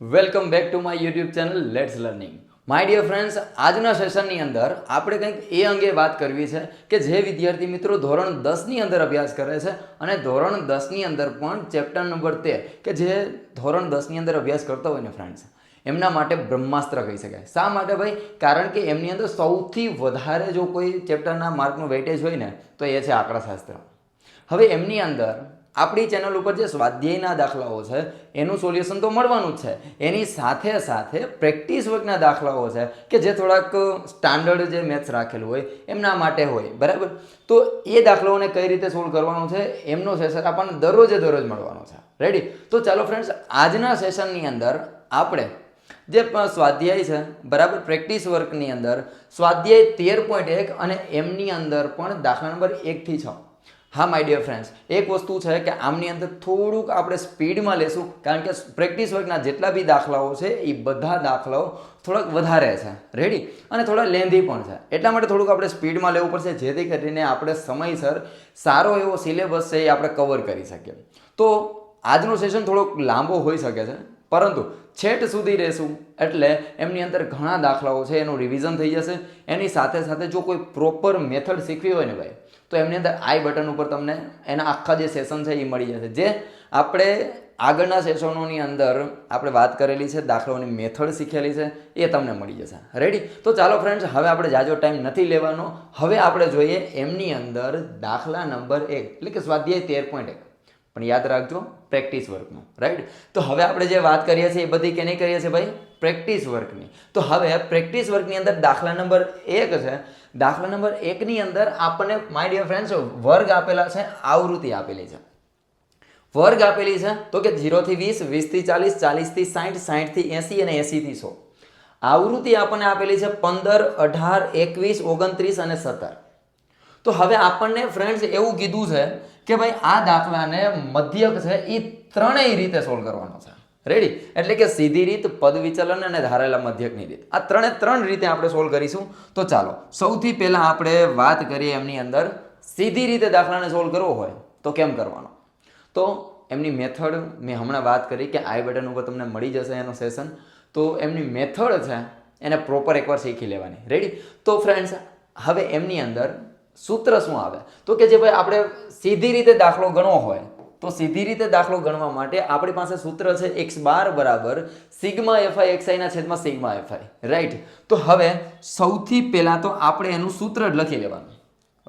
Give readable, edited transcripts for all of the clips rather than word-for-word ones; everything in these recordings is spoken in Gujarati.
Welcome back to my YouTube channel let's learning. My dear friends, આજના સેશનની અંદર આપણે કંઈક એ અંગે વાત કરવી છે કે જે વિદ્યાર્થી મિત્રો ધોરણ 10ની અંદર અભ્યાસ કરે છે અને ધોરણ 10ની અંદર પણ ચેપ્ટર નંબર 13 કે જે ધોરણ 10ની અંદર અભ્યાસ કરતા હોય ને ફ્રેન્ડ્સ, એમના માટે બ્રહ્માસ્ત્ર કહી શકાય. શા માટે ભાઈ? કારણ કે એમની અંદર સૌથી વધારે જો કોઈ ચેપ્ટરના માર્કનું વેઇટેજ હોય ને તો એ છે આંકડાશાસ્ત્ર. હવે એમની અંદર આપણી ચેનલ ઉપર જે સ્વાધ્યાયના દાખલાઓ છે એનું સોલ્યુશન તો મળવાનું જ છે, એની સાથે સાથે પ્રેક્ટિસ વર્કના દાખલાઓ છે કે જે થોડાક સ્ટાન્ડર્ડ જે મેથ્સ રાખેલું હોય એમના માટે હોય, બરાબર. તો એ દાખલાઓને કઈ રીતે સોલ્વ કરવાનું છે એમનો સેશન આપણને દરરોજ મળવાનો છે. રેડી? તો ચાલો ફ્રેન્ડ્સ, આજના સેશનની અંદર આપણે જે સ્વાધ્યાય છે, બરાબર, પ્રેક્ટિસ વર્કની અંદર સ્વાધ્યાય 13.1 અને એમની અંદર પણ દાખલા નંબર 1 થી 6. હા માય ડિયર ફ્રેન્ડ્સ, એક વસ્તુ છે કે આમની અંદર થોડુંક આપણે સ્પીડમાં લેશું કારણ કે પ્રેક્ટિસ વર્કના જેટલા બી દાખલાઓ છે એ બધા દાખલાઓ થોડાક વધારે છે. રેડી? અને થોડા લેન્ધી પણ છે, એટલા માટે થોડુંક આપણે સ્પીડમાં લેવું પડશે જેથી કરીને આપણે સમયસર સારો એવો સિલેબસ છે એ આપણે કવર કરી શકીએ. તો આજનો સેશન થોડોક લાંબો હોઈ શકે છે, પરંતુ છેટ સુધી રહેશું એટલે એમની અંદર ઘણા દાખલાઓ છે એનું રિવિઝન થઈ જશે. એની સાથે સાથે જો કોઈ પ્રોપર મેથડ શીખવી હોય ને ભાઈ, તો એમની અંદર આઈ બટન ઉપર તમને એના આખા જે સેશન છે એ મળી જશે. જે આપણે આગળના સેશનોની અંદર આપણે વાત કરેલી છે, દાખલાઓની મેથડ શીખેલી છે, એ તમને મળી જશે. રેડી? તો ચાલો ફ્રેન્ડ્સ, હવે આપણે જાજો ટાઈમ નથી લેવાનો. હવે આપણે જોઈએ એમની અંદર દાખલા નંબર 1 એટલે કે સ્વાધ્યાય 13.1, પણ યાદ રાખજો પ્રેક્ટિસ વર્કનું. રાઈટ? તો હવે આપણે જે વાત કરીએ છીએ એ બધી કેની કરીએ છીએ ભાઈ? પ્રેક્ટિસ વર્કની. તો હવે પ્રેક્ટિસ વર્કની અંદર દાખલા નંબર 1 છે. દાખલા નંબર 1 ની અંદર આપણને માય ડિયર ફ્રેન્ડ્સ વર્ગ આપેલા છે, આવૃત્તિ આપેલી છે. વર્ગ આપેલી છે તો કે 0 થી 20, 20 થી 40, 40 થી 60, 60 થી 80 અને 80 થી 100. આવૃત્તિ આપણને આપેલી છે 15, 18, 21, 29 અને 17. તો હવે આપણને ફ્રેન્ડ્સ એવું કીધું છે કે ભાઈ આ દાખલાને મધ્યક છે એ ત્રણેય રીતે સોલ્વ કરવાનો છે. રેડી? એટલે કે સીધી રીત, પદ વિચલન અને ધારેલા મધ્યકની રીત. આ ત્રણ રીતે આપણે સોલ્વ કરીશું. તો ચાલો સૌથી પહેલા આપણે વાત કરીએ એમની અંદર સીધી રીતે દાખલાને સોલ્વ કરવો હોય તો કેમ કરવાનો. તો એમની મેથડ મેં હમણાં વાત કરી કે આઈ બટન ઉપર તમને મળી જશે એનો સેશન. તો એમની મેથડ છે એને પ્રોપર એકવાર શીખી લેવાની. રેડી? તો ફ્રેન્ડ્સ, હવે એમની અંદર સૂત્ર શું આવે તો કે જે ભાઈ આપણે સીધી રીતે દાખલો ગણવો હોય તો સીધી રીતે દાખલો ગણવા માટે આપણી પાસે સૂત્ર છે x બાર બરાબર સિગ્મા fi xi ના છેદમાં સિગ્મા fi. રાઈટ? તો હવે સૌથી પહેલા તો આપણે એનું સૂત્ર જ લખી લેવાનું.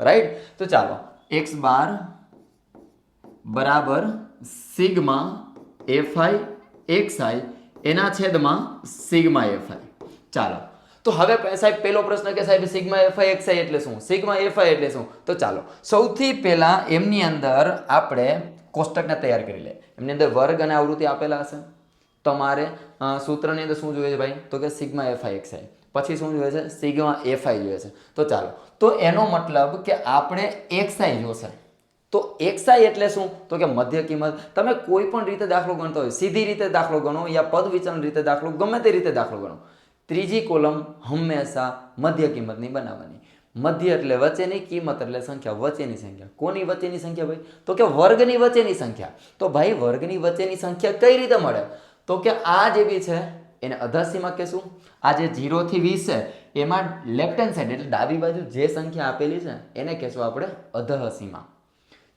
રાઈટ? તો ચાલો x બાર બરાબર સિગ્મા fi xi એના છેદમાં સિગ્મા fi. ચાલો, તો હવે સાહેબ પહેલો પ્રશ્ન કે સાહેબ સિગ્મા fi xi એટલે શું, સિગ્મા fi એટલે શું? તો ચાલો સૌથી પહેલા એમની અંદર આપણે કોષ્ટકને તૈયાર કરી લે. એમની અંદર વર્ગ અને આવૃત્તિ આપેલા હશે. તમારે સૂત્રની અંદર શું જોઈએ છે ભાઈ? તો કે સિગ્મા fi xi. પછી શું જોઈએ છે? સિગ્મા fi જોઈએ છે. તો ચાલો, તો એનો મતલબ કે આપણે xi જોશે. તો xi એટલે શું? તો કે મધ્ય કિંમત. તમે કોઈ પણ રીતે દાખલો ગણતો હોય, સીધી રીતે દાખલો ગણો યા પદ વિચલન રીતે દાખલો, ગમે તે રીતે દાખલો ગણો, ત્રીજી કોલમ હંમેશા મધ્ય કિંમતની બનાવવાની. મધ્ય એટલે વચ્ચેની, કિંમત એટલે સંખ્યા, વચ્ચેની સંખ્યા. કોની વચ્ચેની સંખ્યા ભાઈ? તો કે વર્ગની વચ્ચેની સંખ્યા. તો ભાઈ વર્ગની વચ્ચેની સંખ્યા કઈ રીતે મળે? તો કે આ જે બી છે એને અધાસીમા કહેશું. આ જે 0 થી 20 છે એમાં લેફ્ટ હેન્ડ સાઈડ એટલે ડાબી બાજુ જે સંખ્યા આપેલી છે એને કહેશું આપણે અધઃસીમા.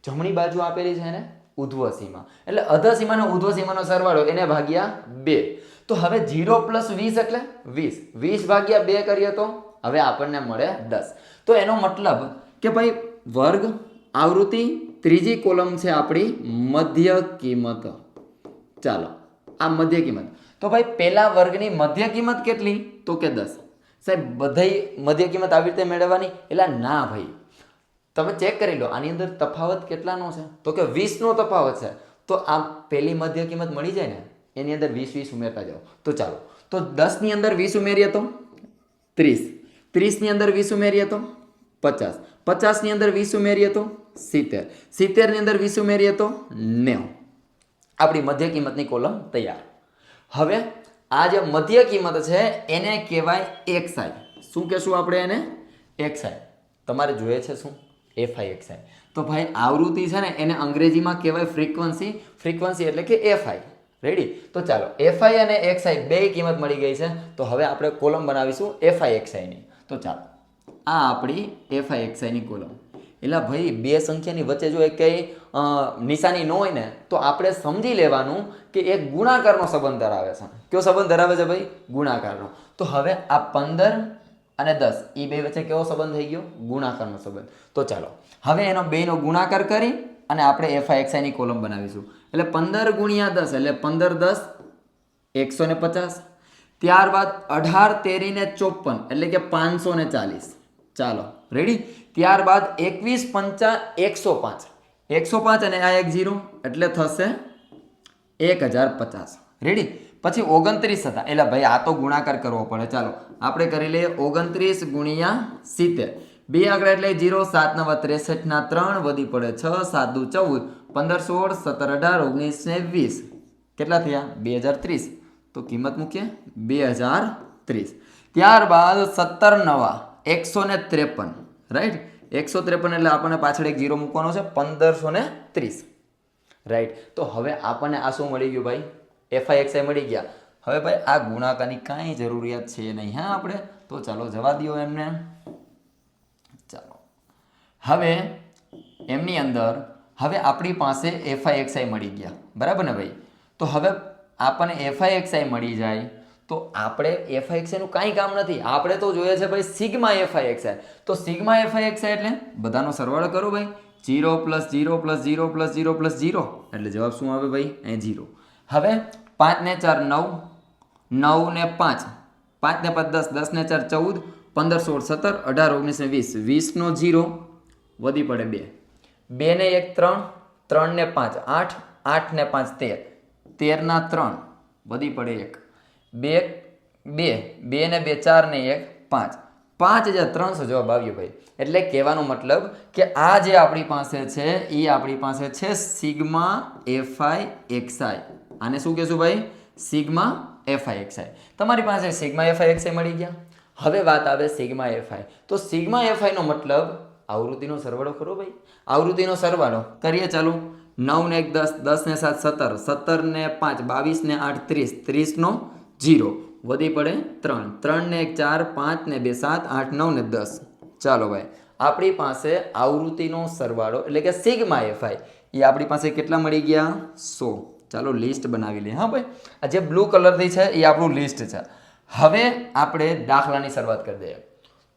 જમણી બાજુ આપેલી છે એને ઉધ્વસીમા. એટલે અધઃસીમા અને ઉધ્વસીમાનો સરવાળો એને ભાગ્યા 2. તો હવે 0 + 20 એટલે 20. 20 ભાગ્યા 2 કરીએ તો હવે આપણને મળે 10. તો એનો મતલબ કે ભાઈ વર્ગ, આવૃત્તિ, ત્રીજી કોલમ છે આપણી મધ્ય કિંમત. ચાલો, આ મધ્ય કિંમત. તો ભાઈ પહેલા વર્ગની મધ્ય કિંમત કેટલી? તો કે 10. સાહેબ બધાય મધ્ય કિંમત આવી રીતે મેળવવાની? એટલે ના ભાઈ, તમે ચેક કરી લો આની અંદર તફાવત કેટલાનો છે? તો કે 20નો તફાવત છે. તો આ પહેલી મધ્ય કિંમત મળી જાય ને એની અંદર 20 ઉમેરતા જાઓ. તો ચાલો, તો 10 ની અંદર 20 ઉમેરીએ તો 30, 30 ની અંદર 20 ઉમેરીએ તો 50, 50 ની અંદર 20 ઉમેરીએ તો 70, 70 ની અંદર 20 ઉમેરીએ તો 90. આપણી મધ્ય કિંમતની કોલમ તૈયાર. હવે આ જે મધ્ય કિંમત છે એને કહેવાય xi. શું કહેશું આપણે એને? xi. તમારે જોઈએ છે શું? fi xi. તો ભાઈ આવૃત્તિ છે ને એને અંગ્રેજીમાં કહેવાય ફ્રીક્વન્સી. ફ્રીક્વન્સી એટલે કે fi. રેડી? તો ચાલો એફઆઈ અને એક્સઆઈ બે કિંમત મળી ગઈ છે. તો હવે આપણે કોલમ બનાવીશું એફઆઈ એક્સઆઈની. તો ચાલો આ આપણી એફઆઈ એક્સઆઈની કોલમ. એટલે ભાઈ બે સંખ્યાની વચ્ચે જો એક કંઈ નિશાની ન હોય ને તો આપણે સમજી લેવાનું કે એક ગુણાકારનો સંબંધ ધરાવે છે. કયો સંબંધ ધરાવે છે ભાઈ? ગુણાકારનો. તો હવે આ 15 અને 10 એ બે વચ્ચે કેવો સંબંધ થઈ ગયો? ગુણાકારનો સંબંધ. તો ચાલો હવે એનો બેનો ગુણાકાર કરી અને આપણે એફઆઈ એક્સઆઈની કોલમ બનાવીશું. એટલે 15 ગુણ્યા 10 એટલે 15 10 150. ત્યારબાદ 18 13 ને 54 એટલે કે 540. ચાલો રેડી? ત્યારબાદ 21 5 105. 105 અને આ એક 0 એટલે થશે 1050. રેડી? પછી 29 હતા. એટલે ભાઈ આ તો ગુણાકાર કરવો પડે. ચાલો આપણે કરી લઈએ 29 ગુણ્યા 70. બે આગળ એટલે 0 7 9 63 ના 3 વધી પડે 6 7 દુ 14 15 16 17 18 19 ને 20 કેટલા થયા? 2030. તો કિંમત મૂકીએ 2030. ત્યારબાદ 17 નવા 153. રાઈટ? 153 એટલે આપણને પાછળ એક 0 મૂકવાનો છે 1530. રાઈટ? તો હવે આપણને આ શું મળી ગયું ભાઈ? એફઆઈ એક્સઆઈ મળી ગયા. હવે ભાઈ આ ગુણાકારની કાંઈ જરૂરિયાત છે નહીં હા આપણે. તો ચાલો જવા દો એમને. ચાલો હવે એમની અંદર હવે આપણી પાસે એફઆઈ એક્સઆઈ મળી ગયા. બરાબર ને ભાઈ? તો હવે આપણને એફઆઈ એક્સઆઈ મળી જાય તો આપણે એફઆઈ એક્સઆઈનું કાંઈ કામ નથી. આપણે તો જોઈએ છે ભાઈ સિગ્મા એફઆઈ એક્સઆઈ. તો સિગ્મા એફઆઈ એક્સઆઈ એટલે બધાનો સરવાળો કરો ભાઈ. 0 + 0 + 0 + 0 + 0 એટલે જવાબ શું આવે ભાઈ? અહીં 0. હવે 5 ને 4 9 9 ને 5 5 ને 5 10 10 ને 4 14 15 16 17 18 19 ને 20 20 નો 0 વધી પડે 2 2 ને 1 3 3 ને 5 8 8 ને 5 13 13 ના 3 વધી પડે 1 2 2 ને 2 4 ને 1 5 5300 જવાબ આવ્યો ભાઈ. એટલે કહેવાનો મતલબ કે આ જે આપણી પાસે છે એ આપણી પાસે છે સિગ્મા એફઆઈ એક્સઆઈ. આને શું કહેશું ભાઈ? Sigma FI XI. તમારી પાસે સિગ્મા એફઆઈ એક્સઆઈ મળી ગયા. હવે વાત આવે સિગ્મા એફઆઈ. તો સિગ્મા એફઆઈ નો મતલબ આવૃત્તિનો સરવાળો કરો ભાઈ. આવૃત્તિનો સરવાળો કરીએ. ચાલો 9 ને 1 10 10 ને 7 17 17 ને 5 22 ને 8 30 30 નો 0 વધી પડે 3 3 ને 1 4 5 ને 2 7 8 9 ને 10. ચાલો ભાઈ આપણી પાસે આવૃત્તિનો સરવાળો એટલે કે સિગ્મા એફઆઈ એ આપણી પાસે કેટલા મળી ગયા? 100. ચાલો લિસ્ટ બનાવી લઈએ. હા ભાઈ આ જે બ્લુ કલરથી છે એ આપણું લિસ્ટ છે. હવે આપણે દાખલાની શરૂઆત કરી દઈએ.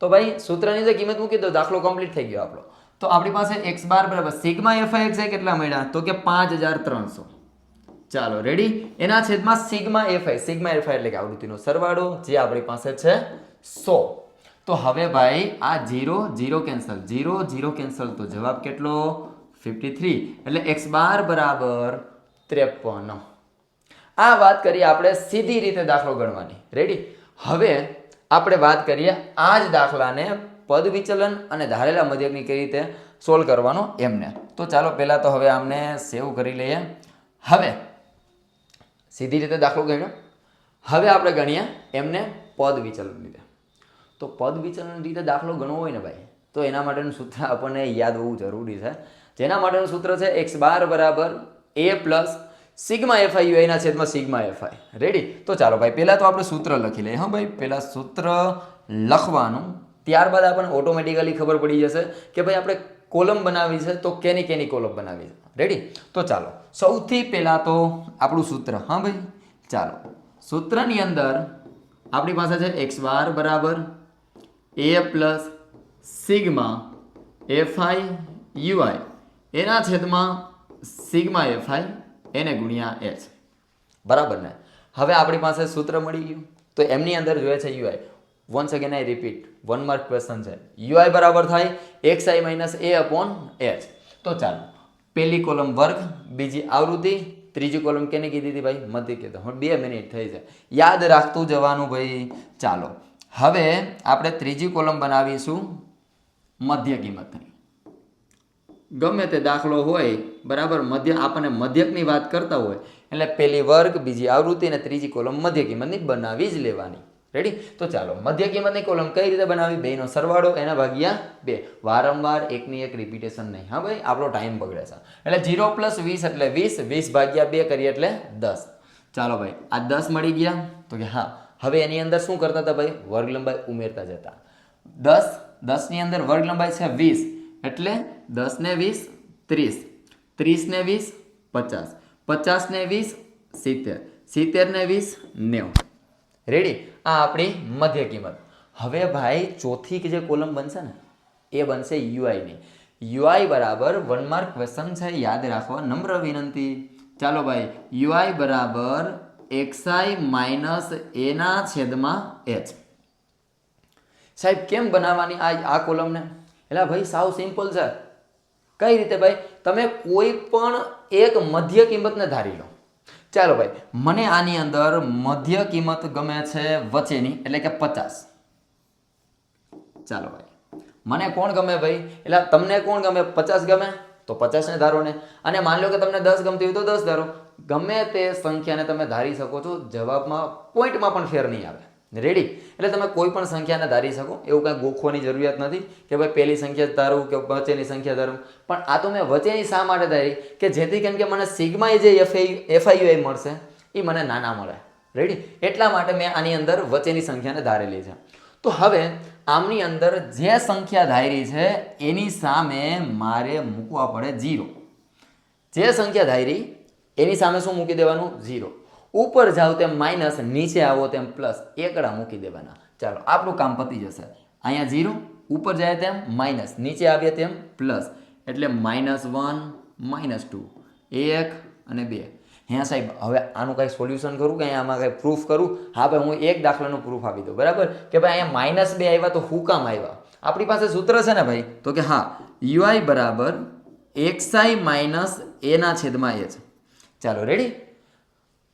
તો ભાઈ સૂત્રની જે કિંમત મૂકી તો દાખલો કમ્પ્લીટ થઈ ગયો આપણો. તો આપણી પાસે x બાર બરાબર સિગ્મા એફઆઈ એક્સઆઈ કેટલા મળ્યા? તો કે 5300. ચાલો રેડી? એના છેદમાં સિગ્મા એફઆઈ એટલે કે આવૃત્તિનો સરવાળો જે આપણી પાસે છે 100. તો હવે ભાઈ આ 0 0 કેન્સલ 0 0 કેન્સલ તો જવાબ કેટલો? 53. એટલે x બાર બરાબર 53. આ વાત કરીએ આપણે સીધી રીતે દાખલો ગણવાની. રેડી? હવે આપણે વાત કરીએ આ જ દાખલાને પદ વિચલન અને ધારેલા મધ્યકની કઈ રીતે સોલ્વ કરવાનો એમને. તો ચાલો પહેલાં તો હવે આમને સેવ કરી લઈએ. હવે સીધી રીતે દાખલો ગણ્યો. હવે આપણે ગણીએ એમને પદ વિચલન રીતે. તો પદ વિચલન રીતે દાખલો ગણવો હોય ને ભાઈ તો એના માટેનું સૂત્ર આપણને યાદ હોવું જરૂરી છે. જેના માટેનું સૂત્ર છે x બાર બરાબર a પ્લસ સિગ્મા એફઆઈ યુઆઈના છેદમાં સિગ્મા એફઆઈ. રેડી? તો ચાલો ભાઈ પહેલાં તો આપણે સૂત્ર લખી લઈએ. હા ભાઈ પહેલાં સૂત્ર લખવાનું. ત્યારબાદ આપણને ઓટોમેટિકલી ખબર પડી જશે કે ભાઈ આપણે કોલમ બનાવી છે તો કેની કોલમ બનાવી છે. રેડી? તો ચાલો સૌથી પહેલાં તો આપણું સૂત્ર. હા ભાઈ ચાલો સૂત્રની અંદર આપણી પાસે છે x બાર બરાબર a plus sigma FI UI એના છેદમાં સિગ્મા એફઆઈ એને ગુણ્યા h. બરાબર ને? હવે આપણી પાસે સૂત્ર મળી ગયું. તો એમની અંદર જોઈએ છે UI. Once again I repeat 1 mark question છે. યુઆઈ બરાબર થાય xi minus a upon h. તો ચાલો પહેલી કોલમ વર્ગ, બીજી આવૃત્તિ, ત્રીજી કોલમ કેને કીધી હતી ભાઈ? મધ્ય કીધું. હવે 2 મિનિટ થઈ છે. યાદ રાખતું જવાનું ભાઈ. ચાલો હવે આપણે ત્રીજી કોલમ બનાવીશું મધ્ય કિંમતની. ગમે તે દાખલો હોય બરાબર મધ્ય આપણને મધ્યકની વાત કરતા હોય એટલે પહેલી વર્ગ, બીજી આવૃત્તિ અને ત્રીજી કોલમ મધ્ય કિંમતની બનાવી જ લેવાની. રેડી? તો ચાલો મધ્ય કિંમતની કોલમ કઈ રીતે બનાવી? બેનો સરવાળો એના ભાગ્યા 2. વારંવાર એકની એક રિપીટેશન નહીં. હા ભાઈ આપણો ટાઈમ બગડે છે. એટલે 0 + 20 એટલે 20 20 ભાગ્યા 2 કરીએ એટલે 10. ચાલો ભાઈ આ 10 મળી ગયા તો કે હા હવે એની અંદર શું કરતા હતા ભાઈ વર્ગ લંબાઈ ઉમેરતા જતા 10 ની અંદર વર્ગ લંબાઈ છે 20 એટલે 10 ને 20 30 30 ને 20 50 50 ને 20 70 70 ને 20 90 રેડી આ આપણી મધ્ય કિંમત હવે ભાઈ ચોથી જે કોલમ બનશે ને એ બનશે યુઆઈ ની યુઆઈ બરાબર 1 માર્ક ક્વેશ્ચન છે યાદ રાખવા નમ્ર વિનંતી ચાલો ભાઈ યુઆઈ બરાબર xi માઇનસ a ના છેદમાં h સાહેબ કેમ બનાવવાની આ કોલમને એટલે ભાઈ સાવ સિમ્પલ છે કઈ રીતે ભાઈ તમે કોઈ પણ એક મધ્ય કિંમતને ધારી લો ચાલો ભાઈ મને આની અંદર મધ્ય કિંમત ગમે છે વચ્ચેની એટલે કે 50 ચાલો ભાઈ મને કોણ ગમે ભાઈ એટલે તમને કોણ ગમે 50 ગમે તો 50 ને ધારો ને અને માની લો કે તમને 10 ગમતી હોય તો 10 ધારો ગમે તે સંખ્યાને તમે ધારી શકો છો જવાબમાં પોઈન્ટમાં પણ ફેર નહીં આવે રેડી એટલે તમે કોઈ પણ સંખ્યાને ધારી શકો એવું કાંઈ ગોખવાની જરૂરિયાત નથી કે ભાઈ પહેલી સંખ્યા ધારું કે વચ્ચેની સંખ્યા ધારું પણ આ તો મેં વચ્ચેની શા માટે ધારી કે જેથી કેમ કે મને સિગ્મા જે એફઆઈયુઆઈ મળશે એ મને નાના મળે રેડી એટલા માટે મેં આની અંદર વચ્ચેની સંખ્યાને ધારેલી છે તો હવે આમની અંદર જે સંખ્યા ધારી છે એની સામે મારે મૂકવા પડે 0 જે સંખ્યા ધારી એની સામે શું મૂકી દેવાનું 0 ઉપર જાવ તેમ માઇનસ નીચે આવો તેમ પ્લસ એકડા મૂકી દેવાના ચાલો આપણું કામ પતી જશે અહીંયા 0 ઉપર જાય તેમ માઇનસ નીચે આવીએ તેમ પ્લસ એટલે -1 -2 1 અને 2 હે સાહેબ હવે આનું કાંઈ સોલ્યુશન કરું કે અહીંયા આમાં કાંઈ પ્રૂફ કરું હા ભાઈ હું એક દાખલાનું પ્રૂફ આપી દઉં બરાબર કે ભાઈ અહીંયા -2 આવ્યા તો હું કામ આવ્યા આપણી પાસે સૂત્ર છે ને ભાઈ તો કે હા યુઆઈ બરાબર xi માઇનસ a ના છેદમાં h ચાલો રેડી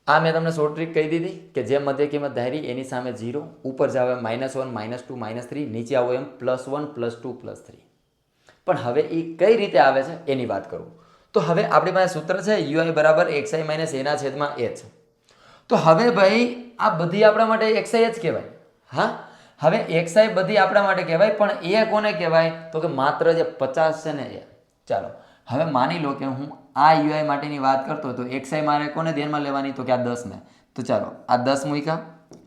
આ મેં તમને શોર્ટ ટ્રીક કહી દીધી કે જે મધ્ય કિંમત ધારી એની સામે 0 ઉપર જાવ -1 -2 -3 નીચે આવો એમ +1 +2 +3 પણ હવે એ કઈ રીતે આવે છે એની વાત કરું તો હવે આપણી પાસે સૂત્ર છે યુઆઈ બરાબર xi માઇનસ a ના છેદમાં h તો હવે ભાઈ આ બધી આપણા માટે xi જ કહેવાય હા હવે xi બધી આપણા માટે કહેવાય પણ a કોને કહેવાય તો કે માત્ર જે 50 છે ને એ ચાલો હવે માની લો કે હું આ યુઆઈ માટેની વાત કરતો તો xi મારે કોને ધ્યાનમાં લેવાની તો કે આ 10 ને તો ચાલો આ 10 મૂક્યા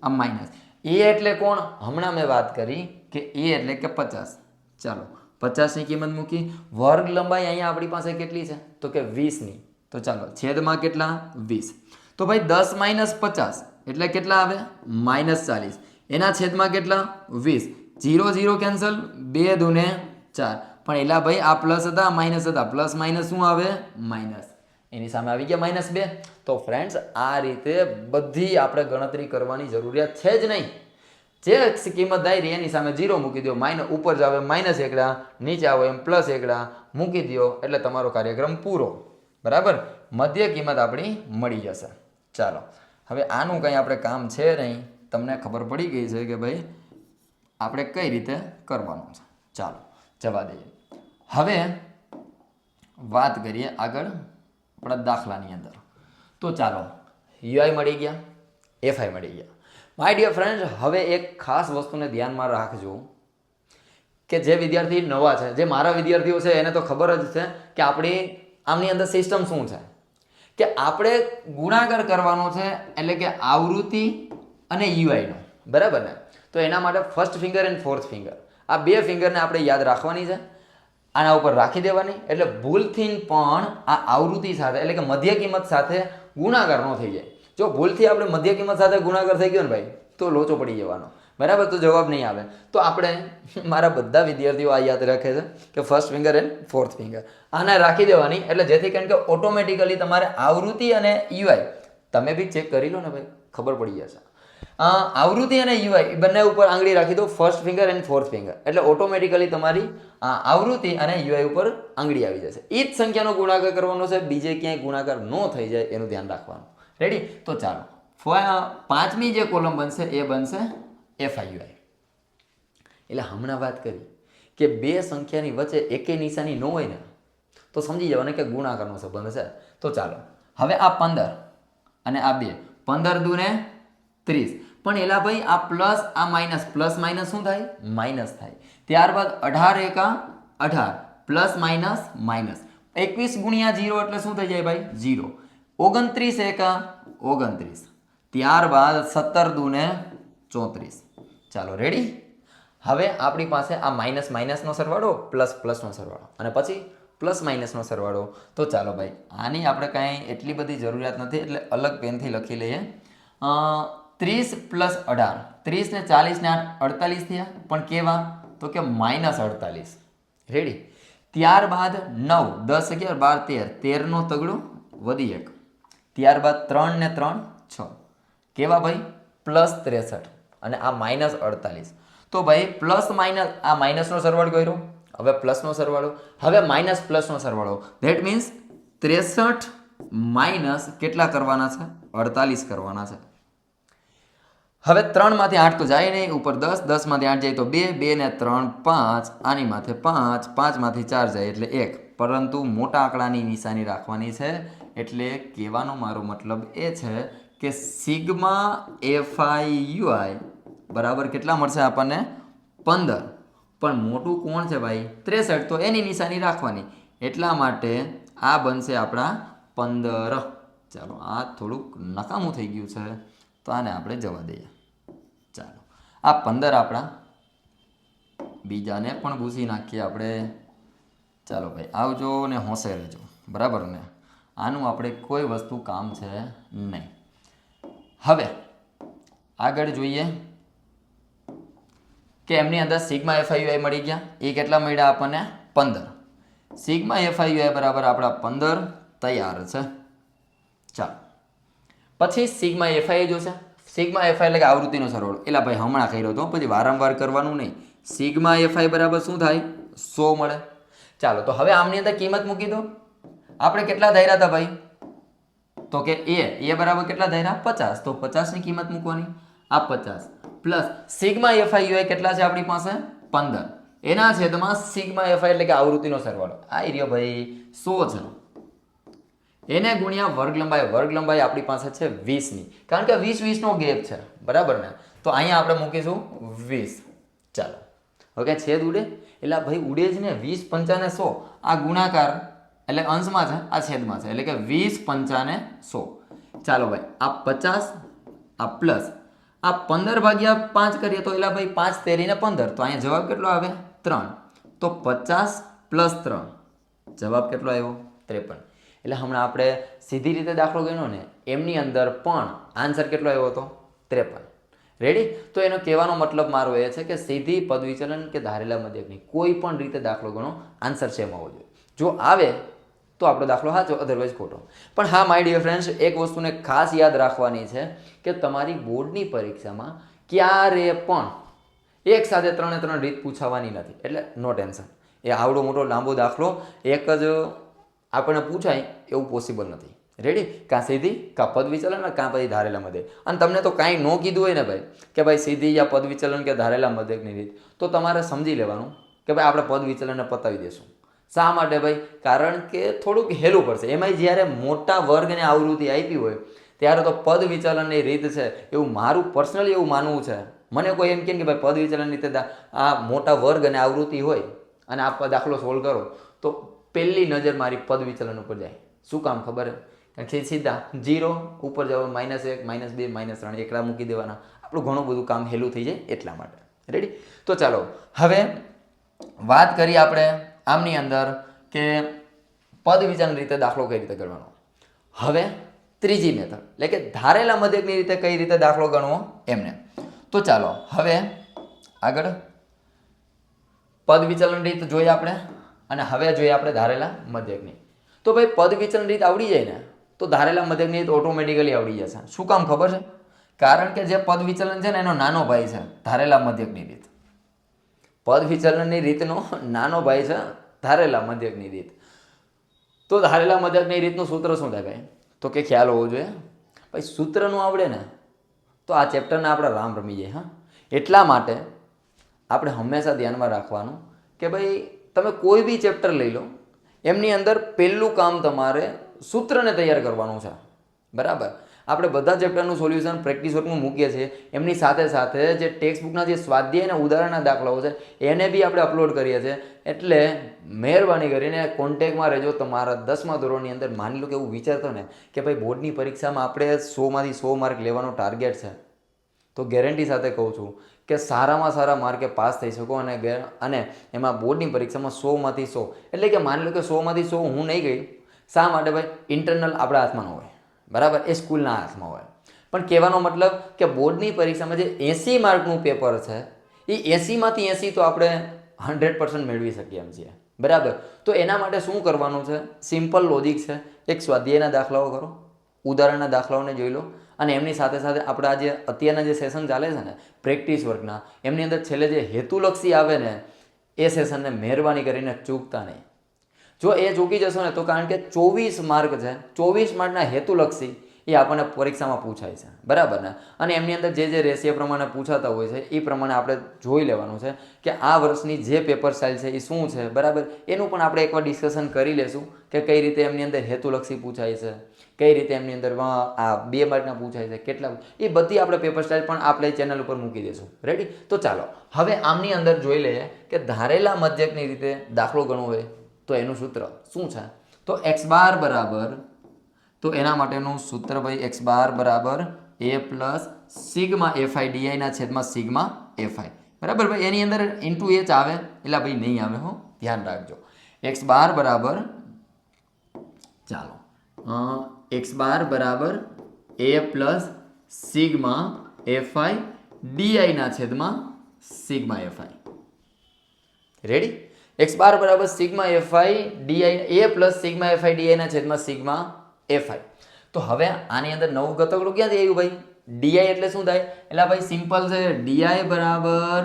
આ માઇનસ a એટલે કોણ હમણાં મેં વાત કરી કે a એટલે કે 50 ચાલો 50 ની કિંમત મૂકી વર્ગ લંબાઈ અહીંયા આપણી પાસે કેટલી છે તો કે 20 ની તો ચાલો છેદમાં કેટલા 20 તો ભાઈ 10 માઇનસ 50 એટલે કેટલા આવે -40 એના છેદમાં કેટલા 20 0 0 કેન્સલ 2 દૂને 4 પણ એલા ભાઈ આ પ્લસ હતા માઇનસ હતા પ્લસ માઇનસ શું આવે માઇનસ એની સામે આવી ગયા -2 તો ફ્રેન્ડ્સ આ રીતે બધી આપણે ગણતરી કરવાની જરૂરિયાત છે જ નહીં જે કિંમત ધારી એની સામે 0 મૂકી દો ઉપર જાવ માઇનસ એકડા નીચે આવો એમ પ્લસ એકડા મૂકી દો એટલે તમારો કાર્યક્રમ પૂરો બરાબર મધ્ય કિંમત આપણી મળી જશે ચાલો હવે આનું કંઈ આપણે કામ છે નહીં તમને ખબર પડી ગઈ છે કે ભાઈ આપણે કઈ રીતે કરવાનું છે ચાલો જવા દઈએ હવે વાત કરીએ આગળ આપણા દાખલાની અંદર તો ચાલો યુઆઈ મળી ગયા એફઆઈ મળી ગયા માય ડિયર ફ્રેન્ડ્સ હવે એક ખાસ વસ્તુને ધ્યાનમાં રાખજો કે જે વિદ્યાર્થી નવા છે જે મારા વિદ્યાર્થીઓ છે એને તો ખબર જ છે કે આપણી આમની અંદર સિસ્ટમ શું છે કે આપણે ગુણાકાર કરવાનો છે એટલે કે આવૃત્તિ અને યુઆઈનો બરાબર ને તો એના માટે first finger and fourth finger આ બે ફિંગરને આપણે યાદ રાખવાની છે આના ઉપર રાખી દેવાની એટલે ભૂલથી પણ આ આવૃત્તિ સાથે એટલે કે મધ્ય કિંમત સાથે ગુણાકાર ન થઈ જાય જો ભૂલથી આપણે મધ્ય કિંમત સાથે ગુણાકાર થઈ ગયો ને ભાઈ તો લોચો પડી જવાનો બરાબર તો જવાબ નહીં આવે તો આપણે મારા બધા વિદ્યાર્થીઓ આ યાદ રાખે છે કે first finger and fourth finger આને રાખી દેવાની એટલે જેથી કારણ કે ઓટોમેટિકલી તમારે આવૃત્તિ અને યુઆઈ તમે બી ચેક કરી લો ને ભાઈ ખબર પડી જશે આવૃત્તિ અને યુઆઈ બંને ઉપર આંગળી રાખી દો first finger and fourth finger એટલે ઓટોમેટિકલી તમારી આવૃત્તિ અને યુઆઈ ઉપર આંગળી આવી જશે એ જ સંખ્યાનો ગુણાકાર કરવાનો છે બીજે ક્યાંય ગુણાકાર ન થઈ જાય એનું ધ્યાન રાખવાનું રેડી તો ચાલો પાંચમી જે કોલમ બનશે એ બનશે એફઆઈયુઆઈ એટલે હમણાં વાત કરી કે બે સંખ્યાની વચ્ચે એકેય નિશાની ન હોય ને તો સમજી જવાનું કે ગુણાકારનો સંબંધ છે તો ચાલો હવે આ 15 અને આ 2 15 દૂને 30 પણ એલા ભાઈ આ પ્લસ આ માઇનસ પ્લસ માઇનસ શું થાય માઇનસ થાય ત્યારબાદ 18 એકા 18 પ્લસ માઇનસ માઇનસ 21 ગુણ્યા 0 એટલે શું થઈ જાય ભાઈ 0 29 એકા 29, ત્યારબાદ 17 દૂને 34. ચાલો રેડી. હવે આપણી પાસે આ માઇનસ માઇનસનો સરવાળો પ્લસ પ્લસનો સરવાળો અને પછી પ્લસ માઇનસનો સરવાળો. તો ચાલો ભાઈ આની આપણે કાંઈ એટલી બધી જરૂરિયાત નથી એટલે અલગ પેનથી લખી લઈએ. 30 પ્લસ 18, 30 ને 40 ને 8 48 થયા, પણ કેવા તો કે -48. રેડી. ત્યારબાદ 9 10 11 12 13, 13નો તગડો વધી 1, ત્યારબાદ 3 ને 3 6, કેવા ભાઈ +63 અને આ -48. તો ભાઈ પ્લસ માઇનસ આ માઇનસનો સરવાળો કર્યો, હવે પ્લસનો સરવાળો, હવે માઇનસ પ્લસનો સરવાળો. ધેટ મીન્સ 63 માઇનસ કેટલા કરવાના છે? 48 કરવાના છે. હવે 3 માંથી 8 તો જાય નહીં, ઉપર 10, 10 માંથી 8 જાય તો 2, 2 ને 3 5, આની માથે 5, 5 માંથી 4 જાય એટલે 1. પરંતુ મોટા આંકડાની નિશાની રાખવાની છે. એટલે કહેવાનો મારો મતલબ એ છે કે સિગ્મા FIUI બરાબર કેટલા મળશે આપણને? 15. પણ મોટું કોણ છે ભાઈ? 63. તો એની નિશાની રાખવાની. એટલા માટે આ બનશે આપણા 15. ચાલો આ થોડુંક નકામું થઈ ગયું છે તો આને આપણે જવા દઈએ. ચાલો આ 15 આપણા બીજાને પણ ભૂસી નાખીએ આપણે. ચાલો ભાઈ આવજો ને હોંશે રહેજો, બરાબર ને? આનું આપણે કોઈ વસ્તુ કામ છે નહીં. હવે આગળ જોઈએ કે એમની અંદર સિગ્મા FIUI મળી ગયા. એ કેટલા મળ્યા આપણને? 15. સિગ્મા FIUI બરાબર આપણા 15 તૈયાર છે. ચાલો પછી સિગ્મા FI જોશે. સિગ્મા FI એટલે કે આવૃત્તિનો સરવાળો. એટલે ભાઈ હમણાં કર્યો હતો, પછી વારંવાર કરવાનું નહીં. સિગ્મા FI બરાબર શું થાય? 100 મળે. ચાલો તો હવે આમની અંદર કિંમત મૂકી દો. આપણે કેટલા ધાર્યા હતા ભાઈ? તો કે એ બરાબર કેટલા ધાર્યા? 50. તો 50 ની કિંમત મૂકવાની. આ 50 પ્લસ સિગ્મા FIUI કેટલા છે આપણી પાસે? 15. એના છેદમાં સિગ્મા FI એટલે કે આવૃત્તિનો સરવાળો આ રહ્યો ભાઈ 100 છે. એને ગુણ્યા વર્ગ લંબાઈ આપણી પાસે છે 20 ની, કારણ કે 20 નો ગેપ છે, બરાબર ને? તો અહીંયા આપણે મૂકીશું 20. ચાલો ઓકે, છેદ ઉડે એટલે ભાઈ ઉડે જ ને. 20 5 ને 100 આ ગુણાકાર એટલે અંશમાં છે, આ છેદમાં છે, એટલે કે 20 5 ને 100. ચાલો ભાઈ આ 50 આ પ્લસ આ 15 ભાગ્યા 5 કરીએ તો એટલે ભાઈ 5 તેરી ને 15. તો અહીંયા જવાબ કેટલો આવે? 3. તો 50 પ્લસ 3 જવાબ કેટલો આવ્યો? 53. એટલે હમણાં આપણે સીધી રીતે દાખલો ગણ્યો ને એમની અંદર પણ આન્સર કેટલો આવ્યો હતો? 53. રેડી? તો એનો કહેવાનો મતલબ મારો એ છે કે સીધી પદ વિચલન કે ધારેલા મધ્યકની કોઈ પણ રીતે દાખલો ગણો આન્સર સેમ હોવો જોઈએ. જો આવે તો આપણો દાખલો સાચો, અધરવાઇઝ ખોટો. પણ હા માય ડિયર ફ્રેન્ડ્સ, એક વસ્તુને ખાસ યાદ રાખવાની છે કે તમારી બોર્ડની પરીક્ષામાં ક્યારે પણ એક સાથે 3 રીત પૂછાવાની નથી. એટલે નો ટેન્શન. એ આવડો મોટો લાંબો દાખલો એક જ આપણને પૂછાય એવું પોસિબલ નથી. રેડી? કાં સીધી કાં પદ વિચલન કાં પછી ધારેલા મધ્યક. અને તમને તો કાંઈ ન કીધું હોય ને ભાઈ કે ભાઈ સીધી યા પદ વિચલન કે ધારેલા મધ્યકની રીત, તો તમારે સમજી લેવાનું કે ભાઈ આપણે પદ વિચલનને પતાવી દઈશું. શા માટે ભાઈ? કારણ કે થોડુંક હેલું પડશે. એમાંય જ્યારે મોટા વર્ગને આવૃત્તિ આપી હોય ત્યારે તો પદ વિચલનની રીત છે એવું મારું પર્સનલી એવું માનવું છે. મને કોઈ એમ કહે કે ભાઈ પદ વિચલનની રીતે આ મોટા વર્ગ અને આવૃત્તિ હોય અને આ દાખલો સોલ્વ કરો તો પહેલી નજર મારી પદ વિચલન ઉપર જાય. શું કામ ખબર? કારણ કે સીધા 0 ઉપર જવા -1 -2 -3 એકલા મૂકી દેવાના. આપણું ઘણું બધું કામ હેલું થઈ જાય એટલા માટે. રેડી? તો ચાલો હવે વાત કરીએ આપણે આમની અંદર કે પદ વિચલન રીતે દાખલો કઈ રીતે ગણવાનો. હવે ત્રીજી મેથડ એટલે કે ધારેલા મધ્યકની રીતે કઈ રીતે દાખલો ગણવો એમને. તો ચાલો હવે આગળ પદ વિચલન રીત જોઈએ આપણે અને હવે જોઈએ આપણે ધારેલા મધ્યકની. તો ભાઈ પદ વિચલન રીત આવડી જાય ને તો ધારેલા મધ્યકની રીત ઓટોમેટિકલી આવડી જશે. શું કામ ખબર છે? કારણ કે જે પદ વિચલન છે ને એનો નાનો ભાઈ છે ધારેલા મધ્યકની રીત. પદ વિચલનની રીતનો નાનો ભાઈ છે ધારેલા મધ્યકની રીત. તો ધારેલા મધ્યકની રીતનું સૂત્ર શું થાય ભાઈ? તો કે ખ્યાલ હોવો જોઈએ ભાઈ. સૂત્રનું આવડે ને તો આ ચેપ્ટરના આપણે રામ રમી જાય. હા, એટલા માટે આપણે હંમેશા ધ્યાનમાં રાખવાનું કે ભાઈ તમે કોઈ બી ચેપ્ટર લઈ લો, એમની અંદર પહેલું કામ તમારે સૂત્રને તૈયાર કરવાનું છે, બરાબર? આપણે બધા ચેપ્ટરનું સોલ્યુશન પ્રેક્ટિસ વર્કમાં મૂકીએ છીએ, એમની સાથે સાથે જે ટેક્સ્ટ બુકના જે સ્વાધ્યાય અને ઉદાહરણના દાખલાઓ છે એને બી આપણે અપલોડ કરીએ છીએ. એટલે મહેરબાની કરીને કોન્ટેક્ટમાં રહેજો. તમારા 10મા ધોરણની અંદર માની લો કે એવું વિચારતો ને કે ભાઈ બોર્ડની પરીક્ષામાં આપણે 100માંથી 100 માર્ક લેવાનો ટાર્ગેટ છે, તો ગેરંટી સાથે કહું છું કે સારામાં સારા માર્કે પાસ થઈ શકો. અને એમાં બોર્ડની પરીક્ષામાં 100માંથી 100 એટલે કે માની લો કે 100માંથી 100 હું નહીં ગઈ. શા માટે ભાઈ? ઇન્ટરનલ આપણા હાથમાં ન હોય, બરાબર, એ સ્કૂલના હાથમાં હોય. પણ કહેવાનો મતલબ કે બોર્ડની પરીક્ષામાં જે 80 માર્કનું પેપર છે એ 80માંથી 80 તો આપણે 100% મેળવી શકીએ એમ છીએ, બરાબર. તો એના માટે શું કરવાનું છે? સિમ્પલ લોજિક છે. એક સ્વાધ્યાયના દાખલાઓ કરો, ઉદાહરણના દાખલાઓને જોઈ લો, અને એમની સાથે સાથે આપણા જે અત્યારના જે સેશન ચાલે છે ને પ્રેક્ટિસ વર્કના, એમની અંદર છેલ્લે જે હેતુલક્ષી આવે ને એ સેશનને મહેરબાની કરીને ચૂકતા નહીં. જો એ ચૂકી જશો ને તો કારણ કે 24 માર્ક છે, 24 માર્કના હેતુલક્ષી એ આપણને પરીક્ષામાં પૂછાય છે, બરાબર ને. અને એમની અંદર જે જે રેશિયો પ્રમાણે પૂછાતા હોય છે એ પ્રમાણે આપણે જોઈ લેવાનું છે કે આ વર્ષની જે પેપર સ્ટાઇલ છે એ શું છે, બરાબર. એનું પણ આપણે એકવાર ડિસ્કશન કરી લેશું કે કઈ રીતે એમની અંદર હેતુલક્ષી પૂછાય છે, કઈ રીતે એમની અંદર આ 2 માર્કના પૂછાય છે, કેટલા, એ બધી આપણે પેપર સ્ટાઇલ પણ આપણે ચેનલ ઉપર મૂકી દઈશું. રેડી? તો ચાલો હવે આમની અંદર જોઈ લઈએ કે ધારેલા મધ્યકની રીતે દાખલો ગણવો હોય તો એનું સૂત્ર શું છે. તો x બાર બરાબર, તો એના માટેનું સૂત્ર ભાઈ x બાર બરાબર a plus sigma fi di ના છેદમાં સિગ્મા fi, બરાબર ભાઈ. એની અંદર ઇન્ટુ h આવે એટલે ભાઈ નહીં આવે, હો, ધ્યાન રાખજો. x બાર બરાબર, ચાલો, x બાર બરાબર a plus sigma fi di ના છેદમાં સિગ્મા fi. રેડી? x બાર બરાબર sigma fi di a plus sigma fi di ના છેદમાં સિગ્મા fi. તો હવે આની અંદર નવું ઘટકડું ક્યાંથી આવ્યું ભાઈ? di એટલે શું થાય? એટલે ભાઈ સિમ્પલ છે, di બરાબર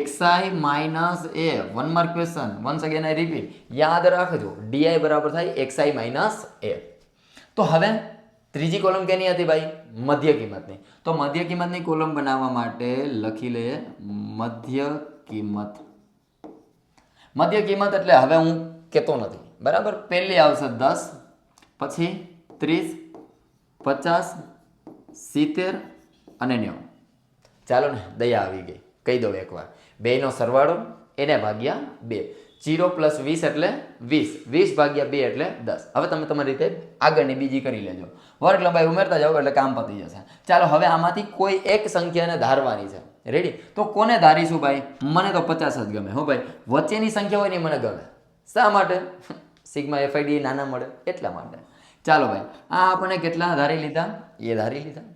xi minus a. 1 mark question, once again I repeat, યાદ રાખજો, di બરાબર થાય xi માઇનસ a. તો હવે ત્રીજી કોલમ કેની હતી ભાઈ? મધ્ય કિંમતની. તો મધ્ય કિંમતની કોલમ બનાવવા માટે લખી લઈએ મધ્ય કિંમત. મધ્ય કિંમત એટલે હવે હું કહેતો નથી, બરાબર. પહેલી આવશે 10, પછી 30, 50, 70 અને 90. ચાલો ને, દયા આવી ગઈ, કહી દઉં એકવાર. બેયનો સરવાળો એને ભાગ્યા 2. 0 પ્લસ 20 એટલે 20, 20 ભાગ્યા 2 એટલે 10. હવે તમે તમારી રીતે આગળની બીજી કરી લેજો. વર્ગ લંબાઈ ઉમેરતા જાઓ એટલે કામ પતી જશે. ચાલો હવે આમાંથી કોઈ એક સંખ્યાને ધારવાની છે. રેડી? તો કોને ધારીશું ભાઈ? મને તો 50 જ ગમે, હો ભાઈ. વચ્ચેની સંખ્યા હોય ને મને ગમે. શા માટે? સિગ્મા fi di નાના મળે એટલા માટે. ચાલો ભાઈ, આ આપણે કેટલા ધારી લીધા? એ ધારી લીધા.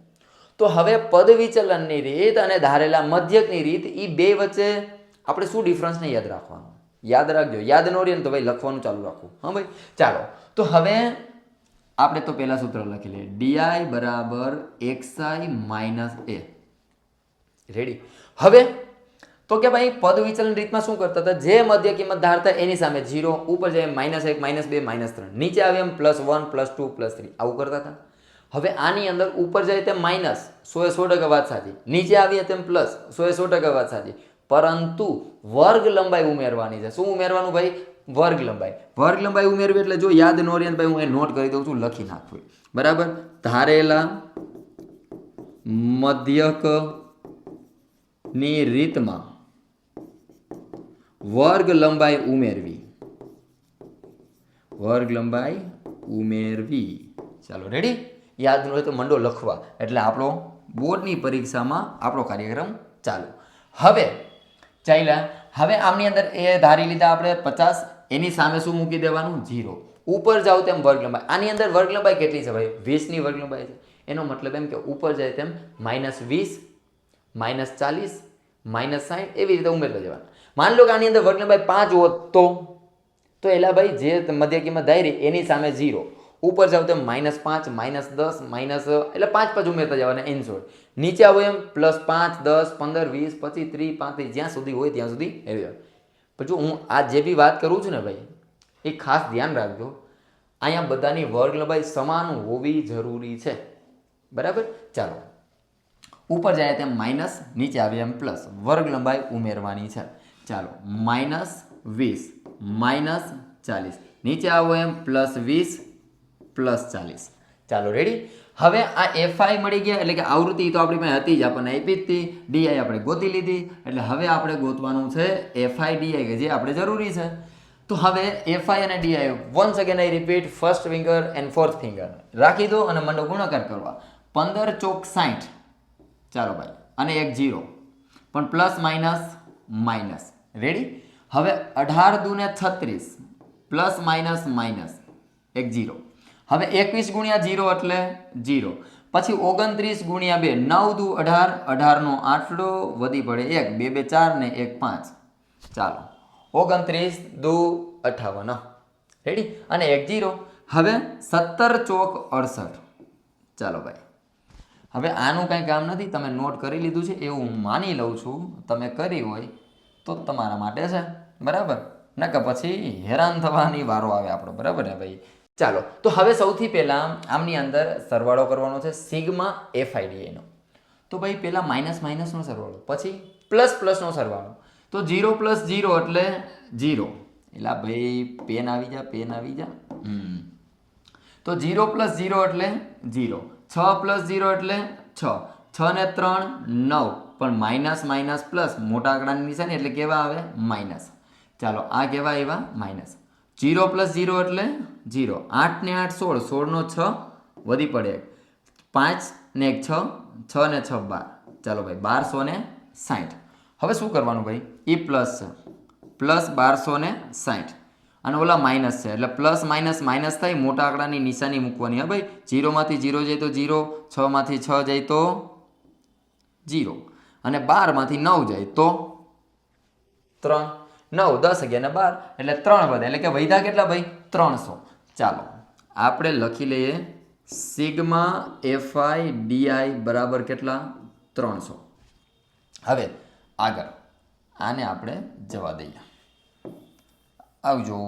તો હવે પદ વિચલનની રીત અને ધારેલા મધ્યકની રીત, એ બે વચ્ચે આપણે શું ડિફરન્સને યાદ રાખવાનું? યાદ રાખજો. યાદ ન રહે ને તો ભાઈ લખવાનું ચાલુ રાખવું. હા ભાઈ, ચાલો. તો હવે આપણે તો પહેલા સૂત્ર લખી લઈએ, di બરાબર xi માઇનસ a. રેડી? હવે તો કે ભાઈ પદ વિચલન રીતમાં શું કરતા હતા? જે મધ્ય કિંમત ધારતા એની સામે 0, ઉપર જાય -1, -2, -3, નીચે આવે એમ +1, +2, +3, આવું કરતા હતા. હવે આની અંદર ઉપર જાય તેમ માઇનસ, 100% વાત સાચી, નીચે આવીએ તેમ પ્લસ, 100% વાત સાચી, પરંતુ વર્ગ લંબાઈ ઉમેરવાની છે. શું ઉમેરવાનું ભાઈ? વર્ગ લંબાઈ. વર્ગ લંબાઈ ઉમેરવી એટલે જો યાદ ન રહે ભાઈ, હું એ નોટ કરી દઉં છું, લખી નાખવું, બરાબર. ધારેલા મધ્યક ની રીતમાં વર્ગ લંબાઈ ઉમેરવી. વર્ગ લંબાઈ ઉમેરવી. ચાલો, રેડી? યાદ ન હોય તો મંડો લખવા, એટલે આપણો બોર્ડની પરીક્ષામાં આપણો કાર્યક્રમ ચાલુ. હવે ચાલ્યા, હવે આમની અંદર એ ધારી લીધા આપણે 50, એની સામે શું મૂકી દેવાનું? 0. ઉપર જાવ તેમ વર્ગ લંબાઈ. આની અંદર વર્ગ લંબાઈ કેટલી છે ભાઈ? 20 ની વર્ગ લંબાઈ છે. એનો મતલબ એમ કે ઉપર જાય તેમ -20, -40, -60 એવી રીતે ઉમેરતા જવાનું. માની લો કે આની અંદર વર્ગ લંબાઈ 5 હોત તો એલા ભાઈ જે મધ્ય કિંમત ધારી એની સામે 0. ઉપર જાવ તેમ -5, -10, એટલે 5 ઉમેરતા જવાના. ઇન શોર્ટ, નીચે આવો એમ +5, 10, 15, 20, 25, 30, 35, જ્યાં સુધી હોય ત્યાં સુધી એવી. પણ જો હું આ જે બી વાત કરું છું ને ભાઈ, એ ખાસ ધ્યાન રાખજો. અહીંયા બધાની વર્ગ લંબાઈ સમાન હોવી જરૂરી છે, બરાબર. ચાલો, ઉપર જાય તેમ માઇનસ, નીચે આવે એમ પ્લસ, વર્ગ લંબાઈ ઉમેરવાની છે. ચાલો, -20, -40, નીચે આવો એમ +20, +40. ચાલો રેડી. હવે આ એફઆઈ મળી ગયા એટલે કે આવૃત્તિ તો આપણી પાસે હતી જ, આપણને આપી જ હતી. ડીઆઈ આપણે ગોતી લીધી, એટલે હવે આપણે ગોતવાનું છે એફઆઈ ડીઆઈ કે જે આપણે જરૂરી છે. તો હવે એફઆઈ અને DI once again I repeat, first finger and fourth finger રાખી દો અને મંડો ગુણાકાર કરવા. 15 ચોક 60, ચાલો ભાઈ, અને એક 0, પણ પ્લસ માઇનસ રેડી. હવે 18 દુને 36, પ્લસ માઇનસ એક 0. હવે 21 ગુણ્યા 0 એટલે 0. પછી 29 ગુણ્યા 2, 9 દુ 18, 18 નો આઠડો વધી પડે 1, 2 2 4 ને 1 5. ચાલો 29 દુ 58 રેડી, અને એક 0. હવે 17 ચોક 68. ચાલો ભાઈ, હવે આનું કાંઈ કામ નથી, તમે નોટ કરી લીધું છે એવું હું માની લઉં છું. તમે કરી હોય તો તમારા માટે છે, બરાબર, નકર પછી હેરાન થવાની વારો આવે આપણો, બરાબર ને ભાઈ. ચાલો, તો હવે સૌથી પહેલાં આમની અંદર સરવાળો કરવાનો છે સિગ્મા એફઆઈડીઆઈનો. તો ભાઈ પહેલાં માઇનસનો સરવાળો, પછી પ્લસનો સરવાળો. તો 0 + 0 એટલે 0. એટલે ભાઈ પેન આવી જા. તો 0 + 0 એટલે 0. 6 + 0 એટલે 6. 6 ને 3 9, પણ માઇનસ પ્લસ મોટા આંકડાની નિશાની એટલે કેવા આવે? માઇનસ. ચાલો આ કેવા આવ્યા? માઇનસ. 0 + 0 એટલે 0. 8 ને 8 16, 16 નો 6 વધી પડે 5 ને 1 6, 6 ને 6 12. ચાલો ભાઈ 1260. હવે શું કરવાનું ભાઈ? એ પ્લસ છે, પ્લસ 1260, અને ઓલા માઇનસ છે એટલે પ્લસ માઇનસ થાય, મોટા આંકડાની નિશાની મૂકવાની. હા ભાઈ, 0 માંથી 0 જાય તો 0, 6 માંથી 6 જાય તો 0, અને 12 માંથી 9 જાય તો 3. 9 10 11 12 એટલે 3 વધે, એટલે કે વધ્યા કેટલા ભાઈ? 300. ચાલો આપણે લખી લઈએ સિગ્મા એફઆઈ ડીઆઈ બરાબર કેટલા? 300. હવે આગળ આને આપણે જવા દઈએ, આવજો,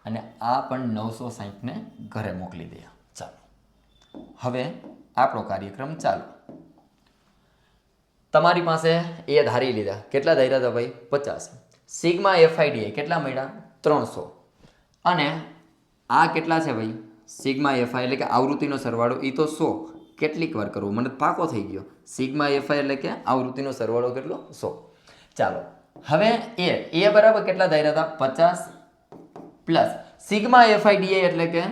અને આ પણ 960 ને ઘરે મોકલી દઈએ. ચાલો હવે આપણો કાર્યક્રમ ચાલુ. તમારી પાસે એ ધારી લીધા, કેટલા ધાર્યા હતા ભાઈ? 50. સિગ્મા એફઆઈડીઆઈ કેટલા મળ્યા? 300. અને આ કેટલા છે ભાઈ? સિગ્મા એફઆઈ એટલે કે આવૃત્તિનો સરવાળો, એ તો 100. કેટલીક વાર કરવું, મને પાકો થઈ ગયો. સિગ્મા એફઆઈ એટલે કે આવૃત્તિનો સરવાળો કેટલો? 100. ચાલો હવે એ બરાબર કેટલા ધાર્યા હતા? 50 પ્લસ સિગ્મા એફઆઈડીઆઈ એટલે કે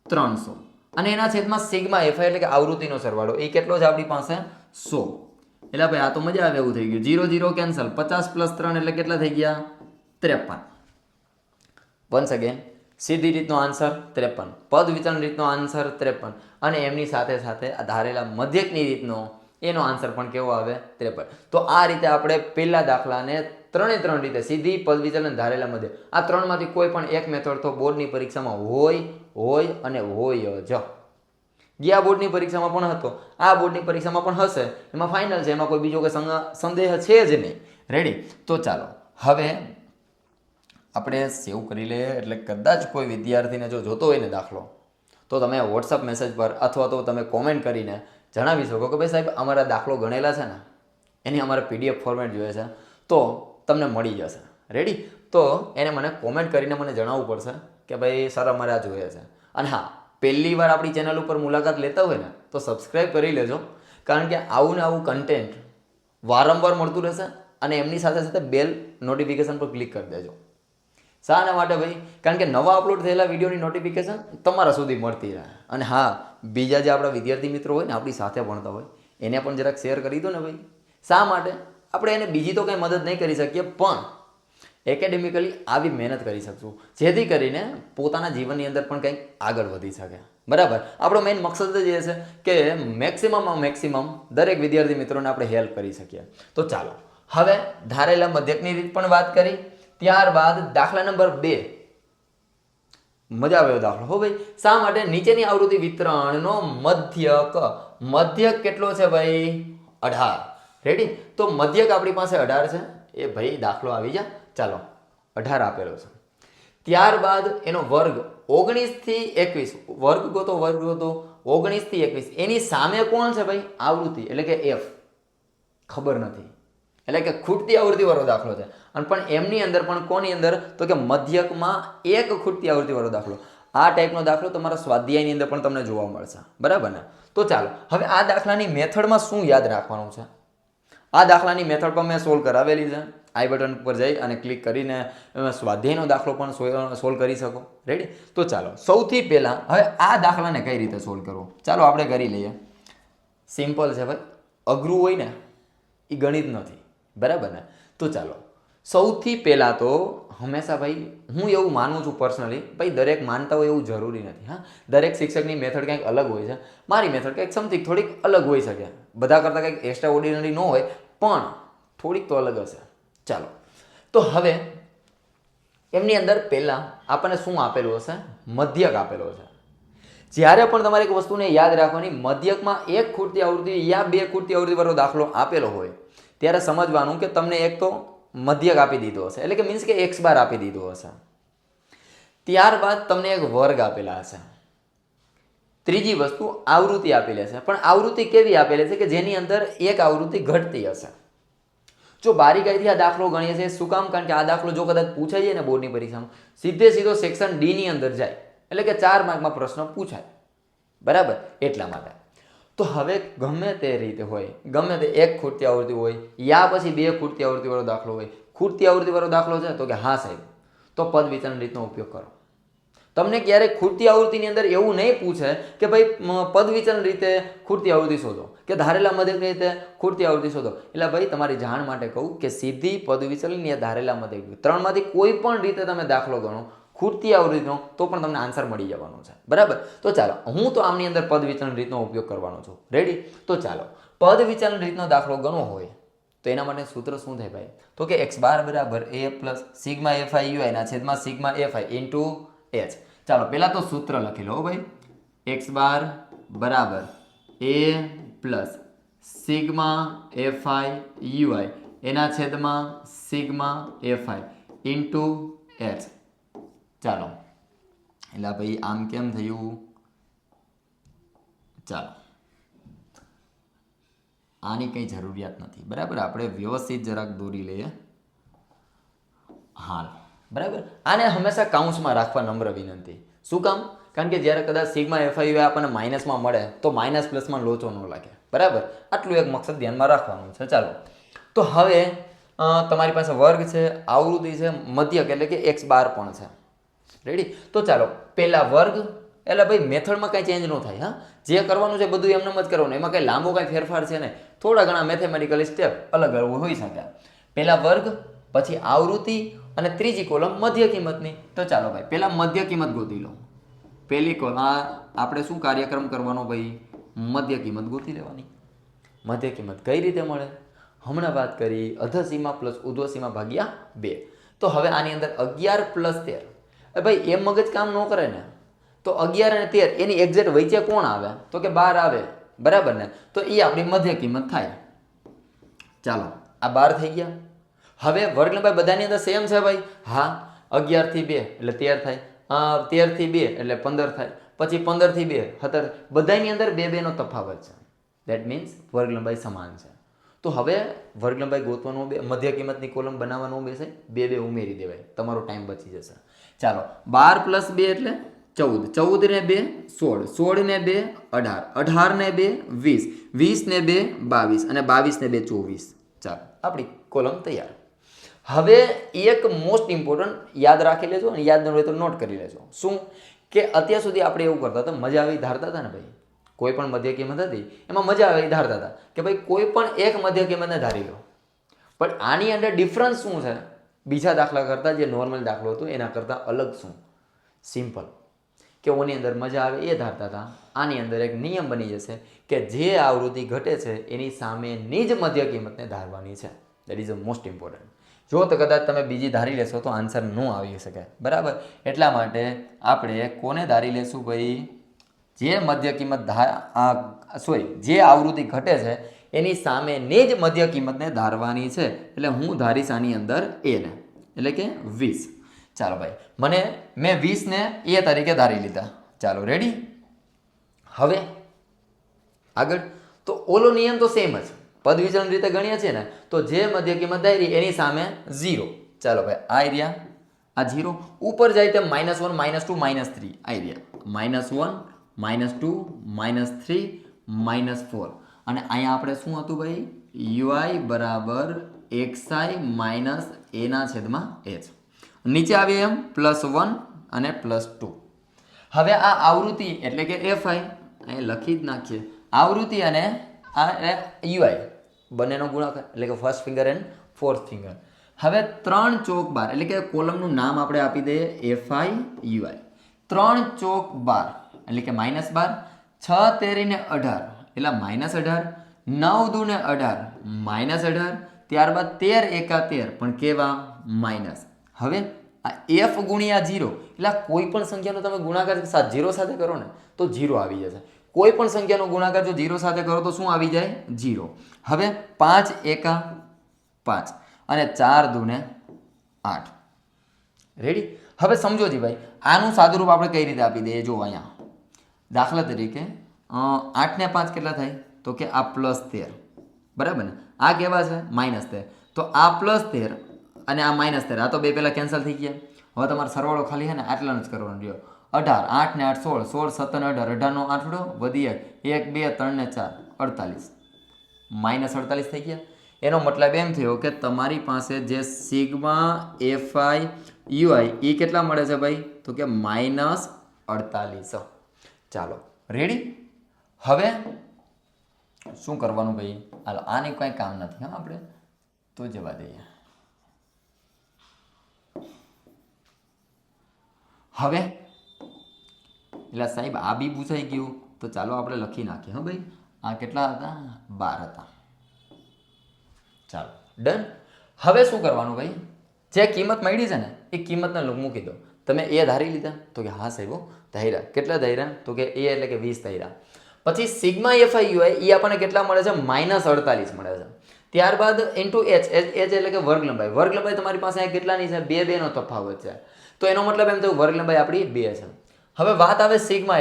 300, અને એના છેદમાં સિગ્મા એફઆઈ એટલે કે આવૃત્તિનો સરવાળો, એ કેટલો છે આપણી પાસે? 100. એટલે ભાઈ આ તો મજા આવે એવું થઈ ગયું. 0 0 કેન્સલ, 50 + 3 એટલે કેટલા થઈ ગયા? 53. વન્સ અગેન સીધી રીતનો આન્સર 53, પદ વિચલન રીતનો આન્સર 53, અને એમની સાથે સાથે આ ધારેલા મધ્યકની રીતનો એનો આન્સર પણ કેવો આવે? 53. તો આ રીતે આપણે પહેલા દાખલાને ત્રણ રીતે સીધી, પદ વિચલન, ધારેલા મધ્યક, આ ત્રણમાંથી કોઈ પણ એક મેથડ તો બોર્ડની પરીક્ષામાં હોય અને હોય જ. ગયા બોર્ડની પરીક્ષામાં પણ હતો, આ બોર્ડની પરીક્ષામાં પણ હશે. એમાં ફાઇનલ છે, એમાં કોઈ બીજો કોઈ સંદેહ છે જ નહીં. રેડી? તો ચાલો હવે આપણે સેવ કરી લઈએ, એટલે કદાચ કોઈ વિદ્યાર્થીને જો જોતો હોય ને દાખલો, તો તમે વોટ્સઅપ મેસેજ પર અથવા તો તમે કોમેન્ટ કરીને જણાવી શકો કે ભાઈ સાહેબ અમારા દાખલો ગણેલા છે ને એની અમારે PDF ફોર્મેટ જોઈએ છે, તો તમને મળી જશે. રેડી? તો એને મને કોમેન્ટ કરીને મને જણાવવું પડશે કે ભાઈ સર અમારે આ જોઈએ છે. અને હા, પહેલી વાર આપણી ચેનલ ઉપર મુલાકાત લેતા હોય ને તો સબસ્ક્રાઈબ કરી લેજો, કારણ કે આવું ને આવું કન્ટેન્ટ વારંવાર મળતું રહેશે, અને એમની સાથે સાથે બેલ નોટિફિકેશન પર ક્લિક કરી દેજો. શાના માટે ભાઈ? કારણ કે નવા અપલોડ થયેલા વિડીયોની નોટિફિકેશન તમારા સુધી મળતી રહે. અને હા, બીજા જે આપણા વિદ્યાર્થી મિત્રો હોય ને આપણી સાથે ભણતા હોય એને પણ જરાક શેર કરી દો ને ભાઈ. શા માટે? આપણે એને બીજી તો કંઈ મદદ નહીં કરી શકીએ, પણ એકેડેમિકલી આવી મહેનત કરી શકશું, જેથી કરીને પોતાના જીવનની અંદર પણ કંઈક આગળ વધી શકે. બરાબર? આપણો મેઇન મકસદ જ એ છે કે મેક્સિમમ દરેક વિદ્યાર્થી મિત્રોને આપણે હેલ્પ કરી શકીએ. તો ચાલો હવે ધારેલા મધ્યકની રીત પણ વાત કરી, ત્યારબાદ દાખલા નંબર 2. મજા આવ્યો દાખલો હો ભાઈ. શા માટે? નીચેની આવૃત્તિ વિતરણનો મધ્યક કેટલો છે ભાઈ? 18. રેડી? તો મધ્યક આપણી પાસે 18 છે. એ ભાઈ દાખલો આવી જા. ચાલો 18 આપેલો છે. ત્યારબાદ એનો વર્ગ 19 થી 21, વર્ગ ગોતો 19 થી 21. એની સામે કોણ છે ભાઈ? આવૃત્તિ એટલે કે F. ખબર નથી, એટલે કે ખૂટતી આવૃત્તિ વાળો દાખલો છે. અને પણ એમની અંદર પણ કોની અંદર? તો કે મધ્યકમાં એક ખૂટતી આવૃત્તિ વાળો દાખલો. આ ટાઈપનો દાખલો તમારા સ્વાધ્યાયની અંદર પણ તમને જોવા મળશે, બરાબર ને? તો ચાલો હવે આ દાખલાની મેથડમાં શું યાદ રાખવાનું છે. આ દાખલાની મેથડ પણ મેં સોલ્વ કરાવેલી છે. આઈ બટન પર જઈ અને ક્લિક કરીને સ્વાધ્યાયનો દાખલો પણ સોલ્વ કરી શકો. રેડી? તો ચાલો સૌથી પહેલાં હવે આ દાખલાને કઈ રીતે સોલ્વ કરવો ચાલો આપણે કરી લઈએ. સિમ્પલ છે ભાઈ, અઘરું હોય ને એ ગણિત નથી, બરાબર ને? તો ચાલો સૌથી પહેલાં તો હંમેશા ભાઈ હું એવું માનું છું પર્સનલી, ભાઈ દરેક માનતા હોય એવું જરૂરી નથી. હા, દરેક શિક્ષકની મેથડ કંઈક અલગ હોય છે. મારી મેથડ કંઈક સમથિંગ થોડીક અલગ હોઈ શકે, બધા કરતાં કંઈક એક્સ્ટ્રા ઓર્ડિનરી ન હોય પણ થોડીક તો અલગ હશે. ચાલો તો હવે એમની અંદર પહેલાં આપણને શું આપેલું હશે? મધ્યક આપેલો છે. જ્યારે પણ તમારે એક વસ્તુને યાદ રાખવાની, મધ્યકમાં એક ખૂટતી આવૃત્તિ યા બે ખૂટતી આવૃત્તિવાળો દાખલો આપેલો હોય ત્યારે સમજવાનું કે તમને એક તો મધ્યક આપી દીધો હશે, એટલે કે મીન્સ કે એક્સ બાર આપી દીધો હશે. ત્યારબાદ તમને એક વર્ગ આપેલા હશે. ત્રીજી વસ્તુ આવૃત્તિ આપેલી હશે, પણ આવૃત્તિ કેવી આપેલી છે કે જેની અંદર એક આવૃત્તિ ઘટતી હશે. જો બારીકાઈથી આ દાખલો ગણીએ છીએ, શું કામ? કારણ કે આ દાખલો જો કદાચ પૂછાઈ જાય ને બોર્ડની પરીક્ષામાં, સીધે સીધો સેક્શન ડી ની અંદર જાય, એટલે કે 4 માર્કમાં પ્રશ્ન પૂછાય, બરાબર? એટલા માટે. તો હવે ગમે તે રીતે હોય, ગમે તે એક ખૂટતી આવૃત્તિ હોય યા પછી બે ખૂટતી આવૃત્તિવાળો દાખલો હોય, ખૂટતી આવૃત્તિવાળો દાખલો છે તો કે હા સાહેબ, તો પદ વિચલન રીતનો ઉપયોગ કરો. તમને ક્યારેક ખૂટતી આવૃત્તિની અંદર એવું નહીં પૂછે કે ભાઈ પદ વિચલન રીતે ખૂટતી આવૃત્તિ શોધો કે ધારેલા મધ્યક રીતે ખૂટતી આવૃત્તિ શોધો. એટલે ભાઈ તમારી જાણ માટે કહું કે સીધી પદ વિચલન યા ધારેલા મધ્યક ત્રણમાંથી કોઈ પણ રીતે તમે દાખલો ગણો ખૂટતી આવૃત્તિનો તો પણ તમને આન્સર મળી જવાનો છે, બરાબર? તો ચાલો હું તો આમની અંદર પદ વિચલન રીતનો ઉપયોગ કરવાનો છું. રેડી? તો ચાલો પદ વિચલન રીતનો દાખલો ગણવો હોય તો એના માટે સૂત્ર શું થાય ભાઈ? તો કે x બાર બરાબર a plus sigma fi ui ના છેદમાં સિગ્મા fi ઇન્ટુ h. ચાલો પહેલાં તો સૂત્ર લખી લો ભાઈ. x બાર બરાબર a plus sigma fi ui એના છેદમાં સિગ્મા fi ઇન્ટુ h. ચાલો એટલે ભાઈ આમ કેમ થયું? ચાલો આની કંઈ જરૂરિયાત નથી, બરાબર? આપણે વ્યવસ્થિત જરાક દોરી લઈએ. હાલ બરાબર. આને હંમેશા કાઉન્સમાં રાખવા નમ્ર વિનંતી. શું કામ? કારણ કે જ્યારે કદાચ સિગ્મા એફઆઈ આપણને માઇનસમાં મળે તો માઇનસ પ્લસમાં લોચો ન લાગે, બરાબર? આટલું એક મકસદ ધ્યાનમાં રાખવાનું છે. ચાલો તો હવે તમારી પાસે વર્ગ છે, આવૃત્તિ છે, મધ્યક એટલે કે એક્સ બાર પણ છે. રેડી? તો ચાલો પહેલા વર્ગ, એટલે ભાઈ મેથડમાં કાંઈ ચેન્જ ન થાય. હા, જે કરવાનું છે બધું એમને જ કરવાનું, એમાં કંઈ લાંબો કાંઈ ફેરફાર છે ને, થોડા ઘણા મેથેમેટિકલ સ્ટેપ અલગ અલગ હોઈ શકે. પહેલા વર્ગ, પછી આવૃત્તિ અને ત્રીજી કોલમ મધ્ય કિંમતની. તો ચાલો ભાઈ પહેલા મધ્ય કિંમત ગોતી લો. પહેલી કોલમ આપણે શું કાર્યક્રમ કરવાનો ભાઈ? મધ્ય કિંમત ગોતી લેવાની. મધ્ય કિંમત કઈ રીતે મળે? હમણાં વાત કરી, અધસીમા પ્લસ ઉધ્વસીમા ભાગ્યા 2. તો હવે આની અંદર 11 પ્લસ 13. ભાઈ એમ મગજ કામ ન કરે ને, તો 11 અને 13 એની એક્ઝેક્ટ વચ્ચે કોણ આવે? તો કે 12 આવે, બરાબર ને? તો એ આપણી મધ્ય કિંમત થાય. ચાલો આ 12 થઈ ગયા. હવે વર્ગલંબાઈ બધાની અંદર સેમ છે ભાઈ? હા, 11 થી 2 એટલે 13 થાય, 13 થી 2 એટલે 15 થાય, પછી 15 થી 2 17. બધાની અંદર 2 નો તફાવત છે. દેટ મીન્સ વર્ગલંબાઈ સમાન છે. તો હવે વર્ગલંબાઈ ગોતવાનું, મધ્ય કિંમતની કોલમ બનાવવાનું બેસે, 2 ઉમેરી દેવાય, તમારો ટાઈમ બચી જશે. ચાલો 12 પ્લસ 2 એટલે 14, 14 ને 2 16, 16 ને 2 18, 18 ને 2 20, 20 ને 2 22 અને 22 ને 2 24. ચાલો આપણી કોલમ તૈયાર. હવે એક મોસ્ટ ઇમ્પોર્ટન્ટ યાદ રાખી લેજો અને યાદ ન હોય તો નોટ કરી લેજો. શું કે અત્યાર સુધી આપણે એવું કરતા હતા, મજા આવી ધારતા હતા ને ભાઈ, કોઈ પણ મધ્ય કિંમત હતી એમાં મજા આવી ધારતા હતા કે ભાઈ કોઈ પણ એક મધ્ય કિંમતને ધારી લો. પણ આની અંદર ડિફરન્સ શું છે બીજા દાખલા કરતાં? જે નોર્મલ દાખલો હતો એના કરતાં અલગ શું? સિમ્પલ કે ઓની અંદર મજા આવે એ ધારતા હતા. આની અંદર એક નિયમ બની જશે કે જે આવૃત્તિ ઘટે છે એની સામેની જ મધ્ય કિંમતને ધારવાની છે. That is a most important. જો તો કદાચ તમે બીજી ધારી લેશો તો આન્સર ન આવી શકે, બરાબર? એટલા માટે આપણે કોને ધારી લેશું ભાઈ? જે મધ્ય કિંમત જે આવૃત્તિ ઘટે છે એની સામેની જ મધ્ય કિંમતને ધારવાની છે. એટલે હું ધારીશ આની અંદર એને, એટલે કે 20. ચાલો ભાઈ મેં 20 ને એ તરીકે ધારી લીધા. ચાલો રેડી? હવે આગળ તો ઓલો નિયમ તો સેમ જ, પદ વિચલન રીતે ગણીએ છીએ ને, તો જે મધ્ય કિંમત ધારી એની સામે 0. ચાલો ભાઈ આ રહ્યા આ 0 ઉપર જાય તેમ -1 -2 -3 આવી રહ્યા -1 -2 -3 -4 અને અહીંયા આપણે શું હતું ભાઈ ui બરાબર xi માઇનસ a ના છેદમાં h નીચે આવીએ એમ +1 અને +2 હવે આ આવૃત્તિ એટલે કે fi અહીં લખી જ નાખીએ આવૃત્તિ અને આ ui બંનેનો ગુણાકાર એટલે કે first finger and fourth finger હવે 3 ચોક 12 એટલે કે કોલમનું નામ આપણે આપી દઈએ fi ui 3 ચોક 12 એટલે કે -12 6 13 ને 18 એટલે -18 9 દુ ને 18 -18 ત્યારબાદ 13 એકા 13 પણ કેવા માઇનસ હવે આ f ગુણ્યા 0 એટલે કોઈ પણ સંખ્યાનો તમે ગુણાકાર 0 સાથે કરો ને તો 0 આવી જશે કોઈ પણ સંખ્યાનો ગુણાકાર જો 0 સાથે કરો તો શું આવી જાય 0 હવે 5 એકા 5 અને 4 દુ ને 8 રેડી હવે સમજો જી ભાઈ આનું સાદુરૂપ આપણે કઈ રીતે આપી દઈએ જો અહીંયા દાખલા તરીકે 8 ને 5 કેટલા થાય તો કે આ +13 બરાબર ને આ કેવા છે -13 તો આ +13 અને આ -13 આ તો બે પહેલા કેન્સલ થઈ ગયા હવે તમારો સરવાળો ખાલી છે ને આટલાનો જ કરવાનો રહ્યો 18 8 ને 8 16 16 17 18 18 નો આઠડો વધી 1 2 3 ને 4 48 -48 થઈ ગયા એનો મતલબ એમ થયો કે તમારી પાસે જે સિગ્મા fi ui એ કેટલા મળે છે ભાઈ તો કે -48 ચાલો રેડી હવે શું કરવાનું ભાઈ હાલો આની કંઈ કામ નથી હા આપણે તો જવા દઈએ હવે એટલે સાહેબ આ બી પૂછાઈ ગયું તો ચાલો આપણે લખી નાખીએ હા ભાઈ આ કેટલા હતા 12 હતા ચાલો ડન હવે શું કરવાનું ભાઈ જે કિંમત મળી છે ને એ કિંમતને મૂકી દો તમે એ ધારી લીધા તો કે હા સાહેબ ધાર્યા કેટલા ધાર્યા તો કે એ એટલે કે 20 ધાર્યા પછી સિગ્મા fi ui એ આપણને કેટલા મળે છે -48 મળે છે ત્યારબાદ ઇન્ટુ h એટલે કે વર્ગ લંબાઈ તમારી પાસે અહીં કેટલાની છે 2 2 નો તફાવત છે તો એનો મતલબ એમ થયું વર્ગ લંબાઈ આપણી 2 છે હવે વાત આવે સિગ્મા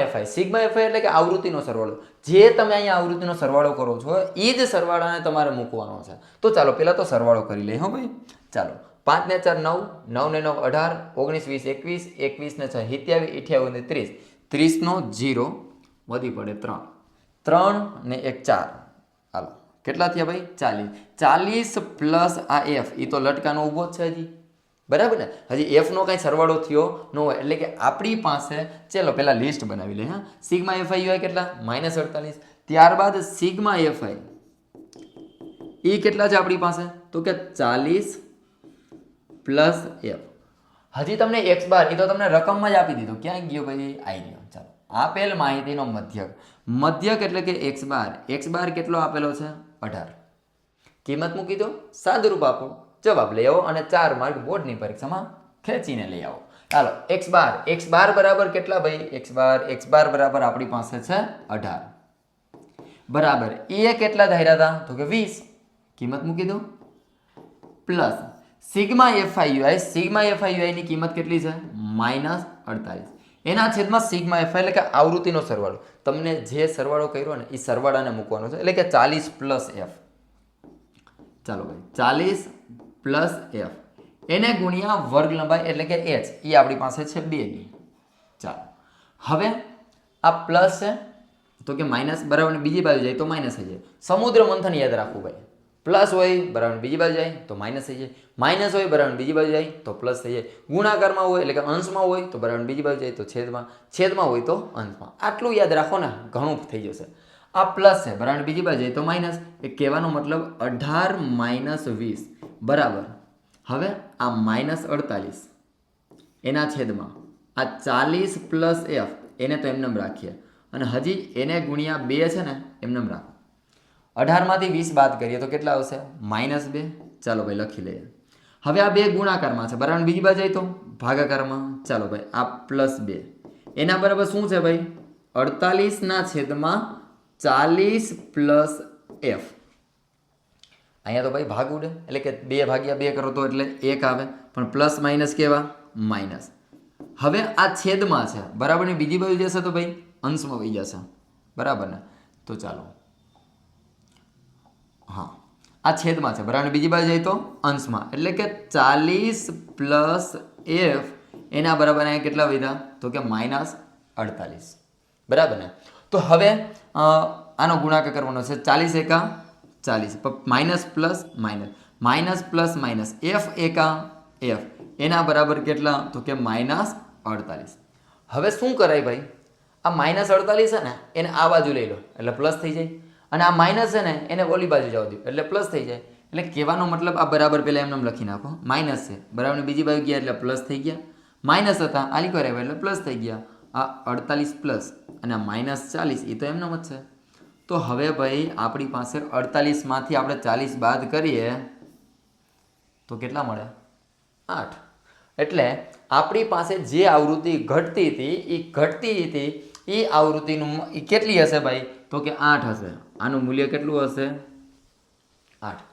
fi એટલે કે આવૃત્તિનો સરવાળો જે તમે અહીંયા આવૃત્તિનો સરવાળો કરો છો એ જ સરવાળાને તમારે મૂકવાનો છે તો ચાલો પહેલા તો સરવાળો કરી લઈએ હો ભાઈ ચાલો 5 ને 4 9 9 ને 9 18 19 20 21 21 ને 6 27 28 ને 30 30 નો 0 વધી પડે 3 3 ને 1 4 હાલો કેટલા થયા ભાઈ 40 પ્લસ આ f એ તો લટકાનો ઊભો જ છે હજી બરાબર ને હજી f નો કાંઈ સરવાળો થયો ન હોય એટલે કે આપણી પાસે ચલો પહેલાં લિસ્ટ બનાવી લે હા સિગ્મા fi ui કેટલા -48 ત્યારબાદ સિગ્મા fi એ કેટલા છે આપણી પાસે તો કે 40 પ્લસ f હજી તમને x બાર એ તો તમને રકમમાં જ આપી દીધો ક્યાં ગયો ભાઈ આવી ગયો ચાલો આપેલ માહિતીનો મધ્યક એટલે કે x બાર કેટલો આપેલો છે 18 કિંમત મૂકી દો સાદુરૂપ આપો જવાબ લઈ આવો અને 4 માર્ક બોર્ડની પરીક્ષામાં ખેંચીને લઈ આવો ચાલો x બાર બરાબર કેટલા ભાઈ x બાર બરાબર આપણી પાસે છે 18 બરાબર એ કેટલા ધાર્યા હતા તો કે 20 કિંમત મૂકી દો પ્લસ સિગ્મા fi ui ની કિંમત કેટલી છે -48 એના છેદમાં સિગ્મા fi એટલે કે આવૃત્તિનો સરવાળો તમને જે સરવાળો કર્યો ને એ સરવાળાને મૂકવાનો છે એટલે કે 40 પ્લસ f ચાલો ભાઈ 40 પ્લસ f એને ગુણ્યા વર્ગ લંબાઈ એટલે કે h એ આપણી પાસે છે 2 ની ચાલો હવે આ પ્લસ છે તો કે માઇનસ બરાબર બીજી બાજુ જાય તો માઇનસ થઈ જાય સમુદ્ર મંથન યાદ રાખવું ભાઈ પ્લસ હોય બરાબર બીજી બાજુ જાય તો માઇનસ થઈ જાય માઇનસ હોય બરાબર બીજી બાજુ જાય તો પ્લસ થઈ જાય ગુણાકારમાં હોય એટલે કે અંશમાં હોય તો બરાબર બીજી બાજુ જાય તો છેદમાં હોય તો અંશમાં આટલું યાદ રાખો ને ઘણું થઈ જશે આ પ્લસ છે બરાબર બીજી બાજુ જાય તો માઇનસ એ કહેવાનો મતલબ 18 - 20 બરાબર હવે આ -48 એના છેદમાં આ 40 પ્લસ f એને તો એમને રાખીએ અને હજી એને ગુણ્યા 2 છે ને એમને રાખો 18 માંથી 20 બાદ કરીએ તો કેટલા આવશે -2 ચાલો ભાઈ લખી લઈએ હવે આ બે ગુણાકારમાં છે બરાબર બીજી બાજુ જાય તો ભાગાકારમાં ચાલો ભાઈ આ +2 એના બરાબર શું છે ભાઈ 48 ના છેદમાં 40 પ્લસ f અહીંયા તો ભાઈ ભાગ ઉડે એટલે કે 2 ભાગ્યા 2 કરો તો એટલે 1 આવે પણ પ્લસ માઇનસ કેવા માઇનસ હવે આ છેદમાં છે બરાબર ને બીજી બાજુ જશે તો ભાઈ અંશમાં વહી જશે બરાબર ને તો ચાલો હા આ છેદમાં છે બરાબર બીજી બાજુ જાય તો અંશમાં એટલે કે 40 પ્લસ એફ એના બરાબર અહીંયા કેટલા વધ્યા તો કે -48 બરાબર ને. તો હવે આનો ગુણાકાર કરવાનો છે 40 એકા 40 minus plus minus plus minus F એકા એફ એના બરાબર કેટલા તો કે -48. હવે શું કરાય ભાઈ આ -48 છે ને એને આ બાજુ લઈ લો એટલે પ્લસ થઈ જાય અને આ માઇનસ છે ને એને ઓલી બાજુ જવા દો એટલે પ્લસ થઈ જાય. એટલે કહેવાનો મતલબ આ બરાબર પહેલાં એમને લખી નાખો માઇનસ છે બરાબર બીજી બાજુ ગયા એટલે પ્લસ થઈ ગયા માઇનસ હતા આલી કરે એટલે પ્લસ થઈ ગયા આ 48 પ્લસ અને આ -40 એ તો એમનો જ છે. તો હવે ભાઈ આપણી પાસે 48માંથી આપણે 40 બાદ કરીએ તો કેટલા મળે 8. એટલે આપણી પાસે જે આવૃત્તિ ઘટતી હતી એ આવૃત્તિનું એ કેટલી હશે ભાઈ તો કે 8 હશે. આનું મૂલ્ય કેટલું હશે 8.